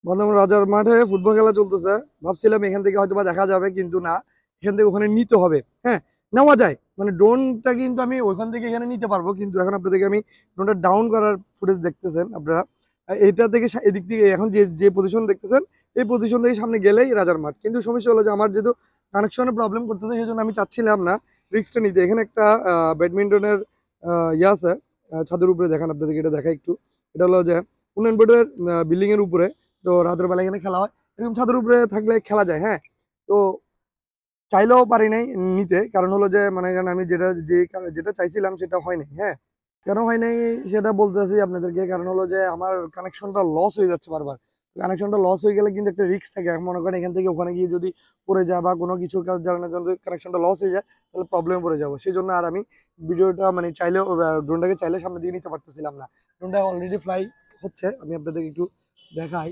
বর্ধমান রাজার মাঠে ফুটবল খেলা চলতেছে। ভাবছিলাম এখান থেকে হয়তো বা দেখা যাবে, কিন্তু না, এখান থেকে ওখানে নিতে হবে। হ্যাঁ, নেওয়া যায়, মানে ড্রোনটা কিন্তু আমি ওইখান থেকে এখানে নিতে পারবো, কিন্তু এখন আপনাদেরকে আমি ড্রোনটা ডাউন করার ফুটেজ দেখতেছেন আপনারা। এটা থেকে এদিক থেকে এখন যে যে পজিশন দেখতেছেন, এই পজিশন থেকে সামনে গেলেই রাজার মাঠ। কিন্তু সমস্যা হলো যে আমার যেহেতু কানেকশনের প্রবলেম করতেছে, সেই জন্য আমি চাচ্ছিলাম না রিস্কটা নিতে। এখানে একটা ব্যাডমিন্টনের ইয়ে আছে, ছাদের উপরে দেখান আপনাদেরকে, এটা দেখা একটু। এটা হলো যে উন্নয়ন বোর্ডের বিল্ডিং এর উপরে। তো রাতের বেলা এখানে খেলা হয়, এরকম ছাদের উপরে থাকলে খেলা যায়। হ্যাঁ, তো চাইলেও পারি নাই নিতে, কারণ হলো যে মানে যেন আমি যেটা চাইছিলাম সেটা হয় নাই। হ্যাঁ, কেন হয় নাই সেটা বলতেছি আপনাদেরকে। কারণ হলো যে আমার কানেকশনটা লস হয়ে যাচ্ছে বারবার। কানেকশনটা লস হয়ে গেলে কিন্তু একটা রিস্ক থাকে। মনে করেন এখান থেকে ওখানে গিয়ে যদি পড়ে যায় বা কোনো কিছুর কাজ জানানোর জন্য কানেকশনটা লস হয়ে যায়, তাহলে প্রবলেমে পড়ে যাবো। সেই জন্য আর আমি ভিডিওটা মানে চাইলেও ড্রোনটাকে চাইলে সামনে দিকে নিতে পারতেছিলাম না। ড্রোনটা অলরেডি ফ্লাই হচ্ছে, আমি আপনাদেরকে একটু দেখাই।